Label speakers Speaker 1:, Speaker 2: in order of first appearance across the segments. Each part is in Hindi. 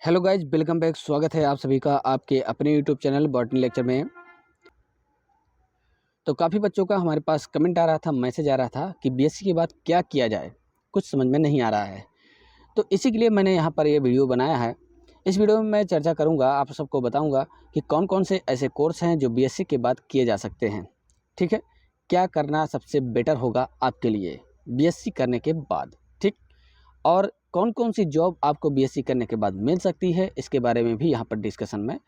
Speaker 1: Hello guys, welcome back. स्वागत है आप सभी का आपके अपने यूट्यूब चैनल बॉटनी लेक्चर में। तो काफ़ी बच्चों का हमारे पास कमेंट आ रहा था, मैसेज आ रहा था कि बीएससी के बाद क्या किया जाए, कुछ समझ में नहीं आ रहा है। तो इसी के लिए मैंने यहाँ पर ये वीडियो बनाया है। इस वीडियो में मैं चर्चा करूँगा, आप सबको बताऊँगा कि कौन कौन से ऐसे कोर्स हैं जो बीएससी के बाद किए जा सकते हैं। ठीक है, क्या करना सबसे बेटर होगा आपके लिए बीएससी करने के बाद। ठीक, और कौन कौन सी जॉब आपको बीएससी करने के बाद मिल सकती है, इसके बारे में भी यहाँ पर डिस्कशन में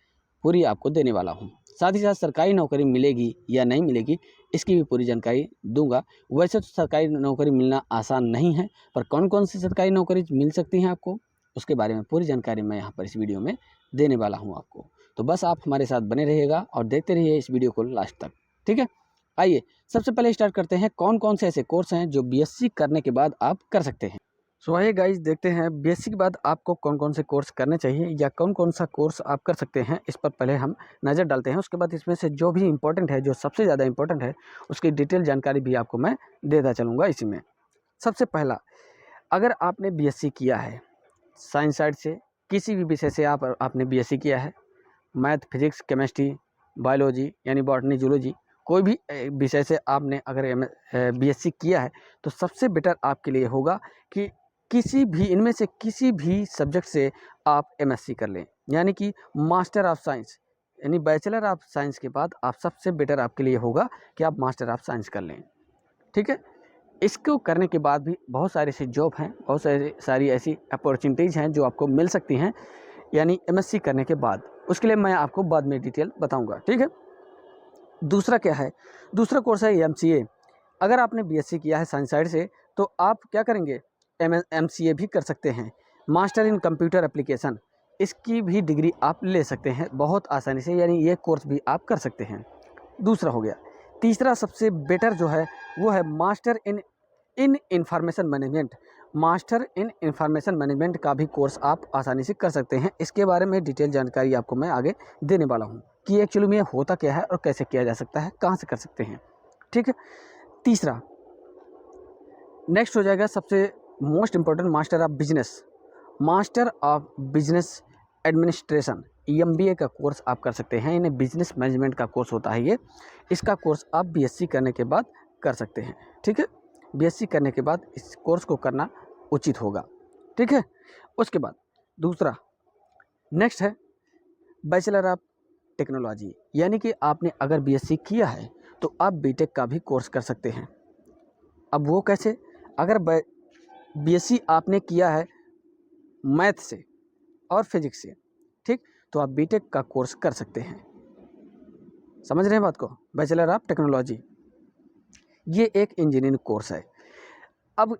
Speaker 1: पूरी आपको देने वाला हूँ। साथ ही साथ सरकारी नौकरी मिलेगी या नहीं मिलेगी, इसकी भी पूरी जानकारी दूंगा। वैसे तो सरकारी नौकरी मिलना आसान नहीं है, पर कौन कौन सी सरकारी नौकरी मिल सकती हैं आपको, उसके बारे में पूरी जानकारी मैं यहाँ पर इस वीडियो में देने वाला हूँ आपको। तो बस आप हमारे साथ बने रहिएगा और देखते रहिए इस वीडियो को लास्ट तक। ठीक है, आइए सबसे पहले स्टार्ट करते हैं, कौन कौन से ऐसे कोर्स हैं जो बीएससी करने के बाद आप कर सकते हैं। सो आइए गाइज, देखते हैं बीएससी के बाद आपको कौन कौन से कोर्स करने चाहिए या कौन कौन सा कोर्स आप कर सकते हैं, इस पर पहले हम नज़र डालते हैं। उसके बाद इसमें से जो भी इंपॉर्टेंट है, जो सबसे ज़्यादा इंपॉर्टेंट है, उसकी डिटेल जानकारी भी आपको मैं देता चलूँगा इसी में। सबसे पहला, अगर आपने बीएससी किया है साइंस साइड से, किसी भी विषय से आपने बीएससी किया है, मैथ, फिजिक्स, केमिस्ट्री, बायोलॉजी यानी बॉटनी, जूलॉजी, कोई भी विषय से आपने अगर बीएससी किया है, तो सबसे बेटर आपके लिए होगा कि किसी भी इनमें से किसी भी सब्जेक्ट से आप एमएससी कर लें, यानी कि मास्टर ऑफ साइंस, यानी बैचलर ऑफ साइंस के बाद आप सबसे बेटर आपके लिए होगा कि आप मास्टर ऑफ साइंस कर लें। ठीक है, इसको करने के बाद भी बहुत सारे ऐसे जॉब हैं, बहुत सारी ऐसी अपॉर्चुनिटीज़ हैं जो आपको मिल सकती हैं, यानी एमएससी करने के बाद। उसके लिए मैं आपको बाद में डिटेल बताऊंगा। ठीक है, दूसरा क्या है, दूसरा कोर्स है एमसीए। अगर आपने बीएससी किया है साइंस साइड से, तो आप क्या करेंगे, एमसीए भी कर सकते हैं, मास्टर इन कंप्यूटर एप्लीकेशन। इसकी भी डिग्री आप ले सकते हैं बहुत आसानी से, यानी ये कोर्स भी आप कर सकते हैं। दूसरा हो गया। तीसरा सबसे बेटर जो है वो है master in information management. Master in information management का भी कोर्स आप आसानी से कर सकते हैं। इसके बारे में डिटेल जानकारी आपको मैं आगे देने वाला हूँ कि एक्चुअली में होता क्या है और कैसे किया जा सकता है, कहाँ से कर सकते हैं। ठीक है, तीसरा नेक्स्ट हो जाएगा सबसे most important, master of business. Master of business administration, MBA का कोर्स आप कर सकते हैं, यानी बिजनेस मैनेजमेंट का कोर्स होता है ये। इसका कोर्स आप बीएससी करने के बाद कर सकते हैं। ठीक है, बीएससी करने के बाद इस कोर्स को करना उचित होगा। ठीक है, उसके बाद दूसरा नेक्स्ट है बैचलर ऑफ टेक्नोलॉजी, यानी कि आपने अगर बीएससी किया है तो आप बीटेक का भी कोर्स कर सकते हैं। अब वो कैसे, अगर बीएससी आपने किया है मैथ से और फिजिक्स से, ठीक, तो आप बीटेक का कोर्स कर सकते हैं। समझ रहे हैं बात को, बैचलर ऑफ टेक्नोलॉजी ये एक इंजीनियरिंग कोर्स है। अब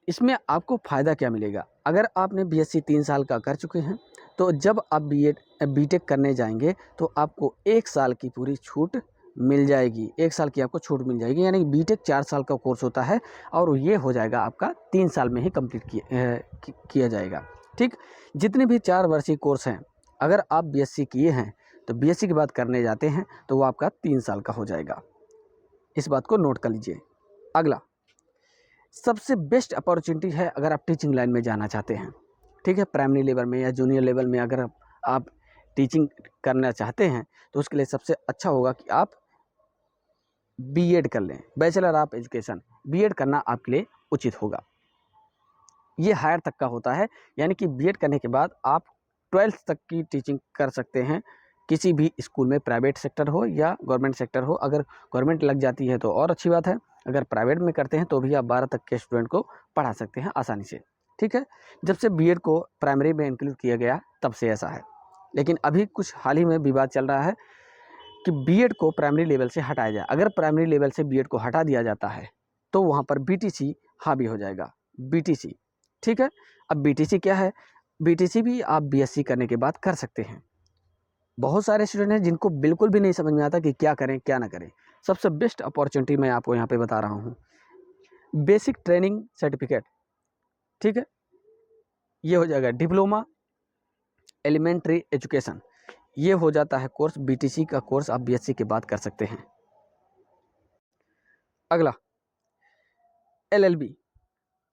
Speaker 1: इसमें आपको फ़ायदा क्या मिलेगा, अगर आपने बीएससी 3 साल का कर चुके हैं, तो जब आप बीटेक करने जाएंगे तो आपको 1 साल की पूरी छूट मिल जाएगी। 1 साल की आपको छूट मिल जाएगी, यानी बीटेक 4 साल का कोर्स होता है और ये हो जाएगा आपका 3 साल में ही कंप्लीट किया जाएगा। ठीक, जितने भी 4 वर्षीय कोर्स हैं, अगर आप बीएससी किए हैं तो बीएससी के बाद करने जाते हैं तो वो आपका 3 साल का हो जाएगा। इस बात को नोट कर लीजिए। अगला सबसे बेस्ट अपॉर्चुनिटी है अगर आप टीचिंग लाइन में जाना चाहते हैं। ठीक है, प्राइमरी लेवल में या जूनियर लेवल में अगर आप टीचिंग करना चाहते हैं तो उसके लिए सबसे अच्छा होगा कि आप बीएड कर लें, बैचलर ऑफ एजुकेशन। बीएड करना आपके लिए उचित होगा। ये हायर तक का होता है, यानी कि बीएड करने के बाद आप 12th तक की टीचिंग कर सकते हैं किसी भी स्कूल में, प्राइवेट सेक्टर हो या गवर्नमेंट सेक्टर हो। अगर गवर्नमेंट लग जाती है तो और अच्छी बात है, अगर प्राइवेट में करते हैं तो भी आप 12 तक के स्टूडेंट को पढ़ा सकते हैं आसानी से। ठीक है, जब से बीएड को प्राइमरी में इंक्लूड किया गया तब से ऐसा है, लेकिन अभी कुछ हाल ही में विवाद चल रहा है कि बीएड को प्राइमरी लेवल से हटाया जाए। अगर प्राइमरी लेवल से बीएड को हटा दिया जाता है तो वहाँ पर बीटीसी हावी हो जाएगा, बीटीसी। ठीक है, अब बीटीसी क्या है, बीटीसी भी आप बीएससी करने के बाद कर सकते हैं। बहुत सारे स्टूडेंट हैं जिनको बिल्कुल भी नहीं समझ में आता कि क्या करें क्या ना करें। सबसे बेस्ट अपॉर्चुनिटी मैं आपको यहाँ पे बता रहा हूँ, बेसिक ट्रेनिंग सर्टिफिकेट। ठीक है, ये हो जाएगा डिप्लोमा एलिमेंट्री एजुकेशन, ये हो जाता है कोर्स, बीटीसी का कोर्स आप बीएससी के बाद कर सकते हैं। अगला एलएलबी,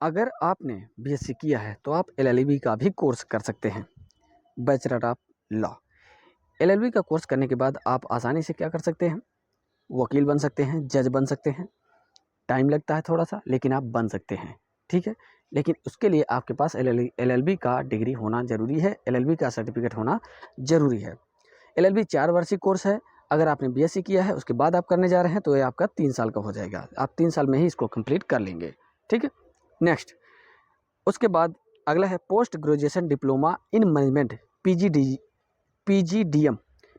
Speaker 1: अगर आपने बीएससी किया है तो आप एलएलबी का भी कोर्स कर सकते हैं। Bachelor of law. LLB का कोर्स करने के बाद आप आसानी से क्या कर सकते हैं, वकील बन सकते हैं, जज बन सकते हैं। टाइम लगता है थोड़ा सा, लेकिन आप बन सकते हैं, ठीक है। लेकिन उसके लिए आपके पास LLB का डिग्री होना ज़रूरी है, LLB का सर्टिफिकेट होना ज़रूरी है। LLB 4 वर्षीय कोर्स है। अगर आपने BSc किया है उसके बाद आप करने जा रहे हैं तो ये आपका 3 साल का हो जाएगा। आप 3 साल में ही इसको कंप्लीट कर लेंगे, ठीक है। नेक्स्ट, उसके बाद अगला है post graduation diploma in management,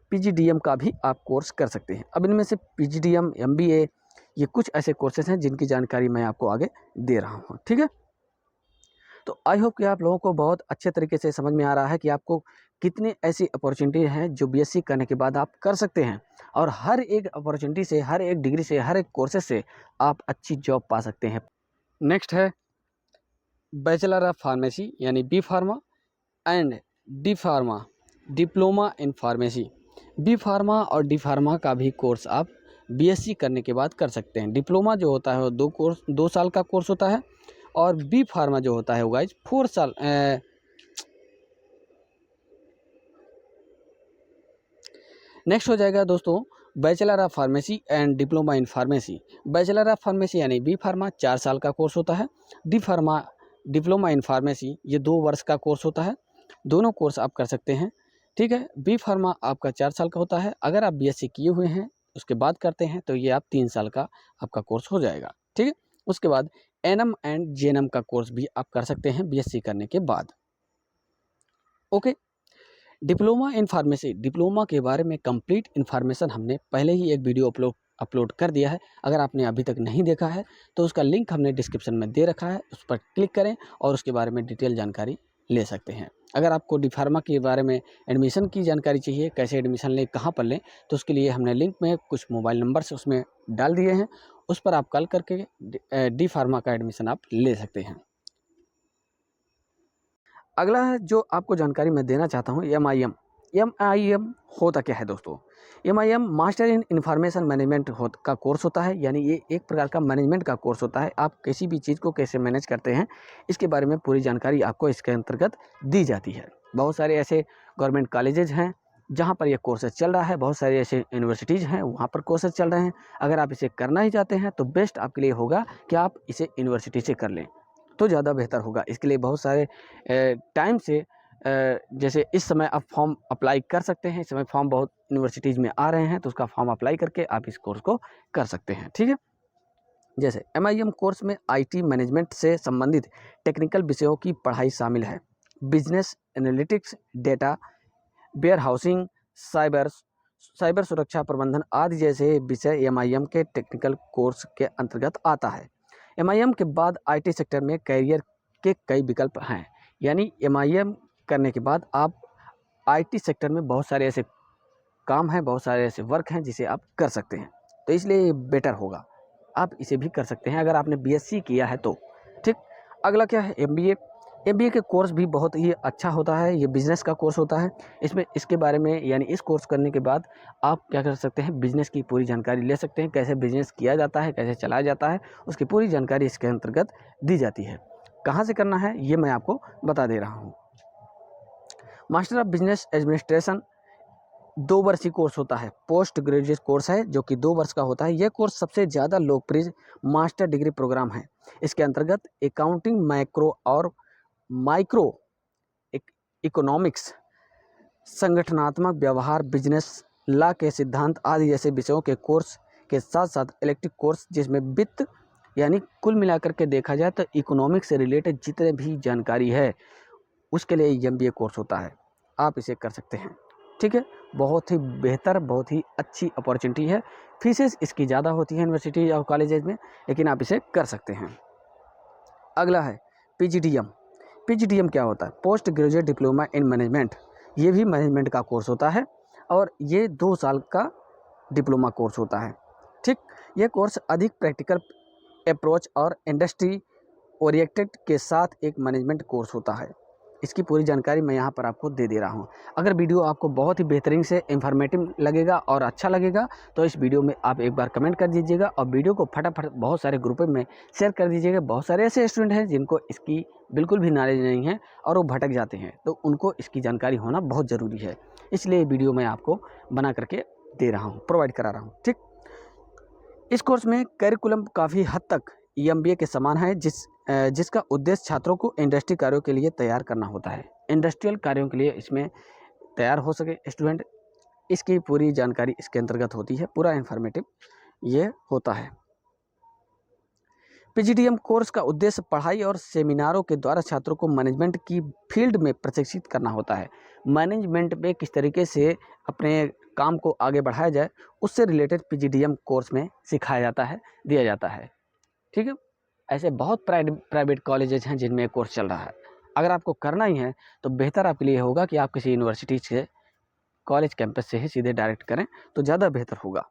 Speaker 1: PGDM का भी आप कोर्स कर सकते हैं। अब इनमें से PGDM, MBA, ये कुछ ऐसे कोर्सेज हैं जिनकी जानकारी मैं आपको आगे दे रहा हूँ, ठीक है। तो आई होप कि आप लोगों को बहुत अच्छे तरीके से समझ में आ रहा है कि आपको कितनी ऐसी अपॉर्चुनिटी हैं जो BSc करने के बाद आप कर सकते हैं, और हर एक अपॉर्चुनिटी से, हर एक डिग्री से, हर एक कोर्सेज से आप अच्छी जॉब पा सकते हैं। नेक्स्ट है बैचलर ऑफ फार्मेसी यानी B pharma and D pharma, diploma in pharmacy. B pharma और D फार्मा का भी कोर्स आप BSc करने के बाद कर सकते हैं। डिप्लोमा जो होता है वो 2 साल का कोर्स होता है, और B फार्मा जो होता है वो गाइज 4 साल। नेक्स्ट हो जाएगा दोस्तों bachelor of pharmacy and diploma in pharmacy. Bachelor of pharmacy यानी B फार्मा 4 साल का कोर्स होता है। D pharma diploma in pharmacy ये 2 वर्ष का कोर्स होता है। दोनों कोर्स आप कर सकते हैं, ठीक है। B फार्मा आपका 4 साल का होता है। अगर आप BSc किए हुए हैं उसके बाद करते हैं तो ये आप 3 साल का आपका कोर्स हो जाएगा, ठीक है। उसके बाद NM एंड JNM का कोर्स भी आप कर सकते हैं BSc करने के बाद, okay. Diploma in pharmacy, diploma के बारे में कंप्लीट इन्फॉर्मेशन हमने पहले ही एक वीडियो अपलोड कर दिया है। अगर आपने अभी तक नहीं देखा है तो उसका लिंक हमने डिस्क्रिप्शन में दे रखा है, उस पर क्लिक करें और उसके बारे में डिटेल जानकारी ले सकते हैं। अगर आपको डी फार्मा के बारे में एडमिशन की जानकारी चाहिए, कैसे एडमिशन लें, कहाँ पर लें, तो उसके लिए हमने लिंक में कुछ मोबाइल नंबर से उसमें डाल दिए हैं, उस पर आप कॉल करके डी फार्मा का एडमिशन आप ले सकते हैं। अगला है जो आपको जानकारी मैं देना चाहता हूँ, MIM होता क्या है दोस्तों। MIM master in information management का कोर्स होता है, यानी ये एक प्रकार का मैनेजमेंट का कोर्स होता है। आप किसी भी चीज़ को कैसे मैनेज करते हैं इसके बारे में पूरी जानकारी आपको इसके अंतर्गत दी जाती है। बहुत सारे ऐसे गवर्नमेंट कॉलेजेज हैं जहाँ पर ये कोर्सेज चल रहा है, बहुत सारे ऐसे यूनिवर्सिटीज़ हैं वहाँ पर कोर्सेज चल रहे हैं। अगर आप इसे करना ही चाहते हैं तो बेस्ट आपके लिए होगा कि आप इसे यूनिवर्सिटी से कर लें तो ज़्यादा बेहतर होगा। इसके लिए बहुत सारे टाइम से जैसे इस समय आप फॉर्म अप्लाई कर सकते हैं। इस समय फॉर्म बहुत यूनिवर्सिटीज़ में आ रहे हैं तो उसका फॉर्म अप्लाई करके आप इस कोर्स को कर सकते हैं, ठीक है। जैसे MIM कोर्स में IT मैनेजमेंट से संबंधित टेक्निकल विषयों की पढ़ाई शामिल है। Business analytics, data warehousing, cyber सुरक्षा प्रबंधन आदि जैसे विषय MIM के टेक्निकल कोर्स के अंतर्गत आता है। MIM के बाद IT सेक्टर में कैरियर के कई विकल्प हैं, यानी MIM करने के बाद आप IT सेक्टर में बहुत सारे ऐसे काम हैं, बहुत सारे ऐसे वर्क हैं जिसे आप कर सकते हैं, तो इसलिए ये बेटर होगा, आप इसे भी कर सकते हैं अगर आपने BSc किया है तो, ठीक। अगला क्या है, MBA के कोर्स भी बहुत ही अच्छा होता है। ये बिज़नेस का कोर्स होता है। इसमें इसके बारे में यानी इस कोर्स करने के बाद आप क्या कर सकते हैं, बिज़नेस की पूरी जानकारी ले सकते हैं, कैसे बिज़नेस किया जाता है, कैसे चलाया जाता है, उसकी पूरी जानकारी इसके अंतर्गत दी जाती है। कहाँ से करना है ये मैं आपको बता दे रहा हूँ। मास्टर ऑफ बिजनेस एडमिनिस्ट्रेशन 2 वर्षीय कोर्स होता है, पोस्ट ग्रेजुएट कोर्स है जो कि 2 वर्ष का होता है। यह कोर्स सबसे ज़्यादा लोकप्रिय मास्टर डिग्री प्रोग्राम है। इसके अंतर्गत अकाउंटिंग, मैक्रो और माइक्रो इकोनॉमिक्स, संगठनात्मक व्यवहार, बिजनेस लॉ के सिद्धांत आदि जैसे विषयों के कोर्स के साथ साथ इलेक्टिव कोर्स जिसमें वित्त, यानी कुल मिलाकर के देखा जाए तो इकोनॉमिक्स से रिलेटेड जितने भी जानकारी है उसके लिए MBA कोर्स होता है। आप इसे कर सकते हैं, ठीक है। बहुत ही बेहतर, बहुत ही अच्छी अपॉर्चुनिटी है। फीसेस इसकी ज़्यादा होती है यूनिवर्सिटी और कॉलेजेज में, लेकिन आप इसे कर सकते हैं। अगला है PGDM क्या होता है, post graduate diploma in management. ये भी मैनेजमेंट का कोर्स होता है और ये 2 साल का डिप्लोमा कोर्स होता है, ठीक। ये कोर्स अधिक प्रैक्टिकल अप्रोच और इंडस्ट्री ओरिएंटेड के साथ एक मैनेजमेंट कोर्स होता है। इसकी पूरी जानकारी मैं यहाँ पर आपको दे दे रहा हूँ। अगर वीडियो आपको बहुत ही बेहतरीन से इन्फॉर्मेटिव लगेगा और अच्छा लगेगा तो इस वीडियो में आप एक बार कमेंट कर दीजिएगा और वीडियो को फटाफट बहुत सारे ग्रुपों में शेयर कर दीजिएगा। बहुत सारे ऐसे स्टूडेंट हैं जिनको इसकी बिल्कुल भी नॉलेज नहीं है और वो भटक जाते हैं, तो उनको इसकी जानकारी होना बहुत ज़रूरी है। इसलिए वीडियो मैं आपको बना करके दे रहा हूँ, प्रोवाइड करा रहा हूँ। ठीक, इस कोर्स में करिकुलम काफ़ी हद तक EMBA के समान है, जिसका उद्देश्य छात्रों को इंडस्ट्री कार्यों के लिए तैयार करना होता है। इंडस्ट्रियल कार्यों के लिए इसमें तैयार हो सके स्टूडेंट, इसकी पूरी जानकारी इसके अंतर्गत होती है। पूरा इन्फॉर्मेटिव ये होता है। PGDM कोर्स का उद्देश्य पढ़ाई और सेमिनारों के द्वारा छात्रों को मैनेजमेंट की फील्ड में प्रशिक्षित करना होता है। मैनेजमेंट में किस तरीके से अपने काम को आगे बढ़ाया जाए उससे रिलेटेड PGDM कोर्स में सिखाया जाता है, दिया जाता है। ठीक है, ऐसे बहुत प्राइवेट कॉलेजेस हैं जिनमें कोर्स चल रहा है। अगर आपको करना ही है तो बेहतर आपके लिए होगा कि आप किसी यूनिवर्सिटी से, कॉलेज कैंपस से ही सीधे डायरेक्ट करें तो ज़्यादा बेहतर होगा।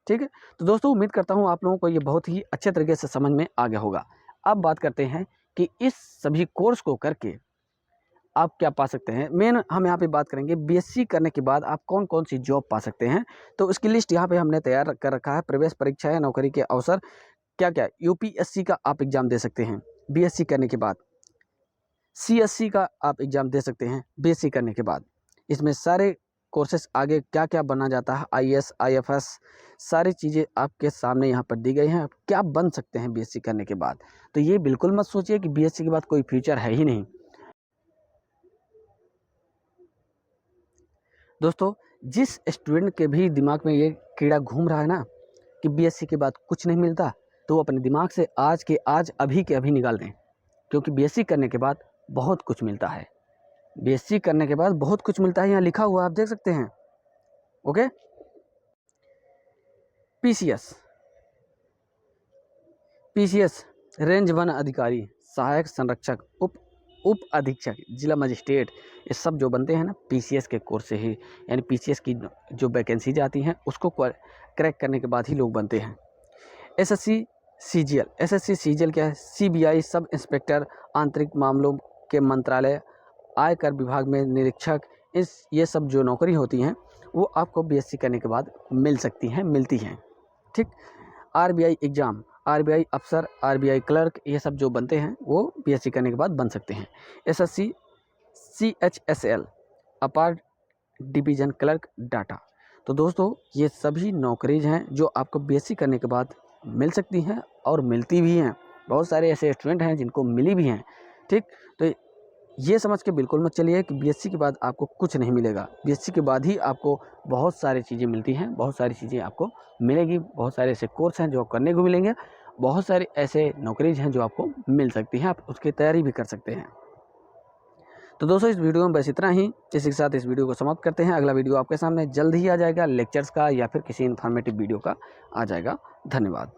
Speaker 1: ठीक है, तो दोस्तों उम्मीद करता हूँ आप लोगों को ये बहुत ही अच्छे तरीके से समझ में आ गया होगा। अब बात करते हैं कि इस सभी कोर्स को करके आप क्या पा सकते हैं। मेन हम यहाँ पे बात करेंगे BSc करने के बाद आप कौन कौन सी जॉब पा सकते हैं। तो उसकी लिस्ट यहाँ पे हमने तैयार कर रखा है। प्रवेश परीक्षा या नौकरी के अवसर क्या क्या, UPSC का आप एग्ज़ाम दे सकते हैं BSc करने के बाद। CSC का आप एग्ज़ाम दे सकते हैं BSc करने के बाद। इसमें सारे कोर्सेस आगे क्या क्या बना जाता है, IAS IFS सारी चीज़ें आपके सामने यहाँ पर दी गई हैं। आप क्या बन सकते हैं BSc करने के बाद। तो ये बिल्कुल मत सोचिए कि BSc के बाद कोई फ्यूचर है ही नहीं। दोस्तों जिस स्टूडेंट के भी दिमाग में ये कीड़ा घूम रहा है ना कि BSc के बाद कुछ नहीं मिलता, तो वो अपने दिमाग से आज के आज अभी के अभी निकाल दें, क्योंकि BSc करने के बाद बहुत कुछ मिलता है। BSc करने के बाद बहुत कुछ मिलता है, यहाँ लिखा हुआ आप देख सकते हैं। ओके, PCS रेंज वन अधिकारी, सहायक संरक्षक, उप अधीक्षक, जिला मजिस्ट्रेट, ये सब जो बनते हैं ना PCS के कोर्स से ही, यानी PCS की जो वैकेंसीज आती हैं उसको क्रैक करने के बाद ही लोग बनते हैं। SSC CGL क्या है, CBI सब इंस्पेक्टर, आंतरिक मामलों के मंत्रालय, आयकर विभाग में निरीक्षक, ये सब जो नौकरी होती हैं वो आपको BSc करने के बाद मिल सकती हैं, मिलती हैं। ठीक, RBI एग्ज़ाम, RBI अफसर, RBI क्लर्क, ये सब जो बनते हैं वो BSc करने के बाद बन सकते हैं। SSC CHSL अपार डिवीज़न क्लर्क डाटा। तो दोस्तों ये सभी नौकरीज हैं जो आपको BSc करने के बाद मिल सकती हैं और मिलती भी हैं। बहुत सारे ऐसे स्टूडेंट हैं जिनको मिली भी हैं। ठीक, तो ये समझ के बिल्कुल मत चलिए कि BSc के बाद आपको कुछ नहीं मिलेगा। BSc के बाद ही आपको बहुत सारी चीज़ें मिलती हैं, बहुत सारी चीज़ें आपको मिलेगी, बहुत सारे ऐसे कोर्स हैं जो करने को मिलेंगे, बहुत सारे ऐसे नौकरीज हैं जो आपको मिल सकती हैं, आप उसकी तैयारी भी कर सकते हैं। तो दोस्तों इस वीडियो में बस इतना ही। इसी के साथ इस वीडियो को समाप्त करते हैं। अगला वीडियो आपके सामने जल्द ही आ जाएगा, लेक्चर्स का या फिर किसी इन्फॉर्मेटिव वीडियो का आ जाएगा। धन्यवाद।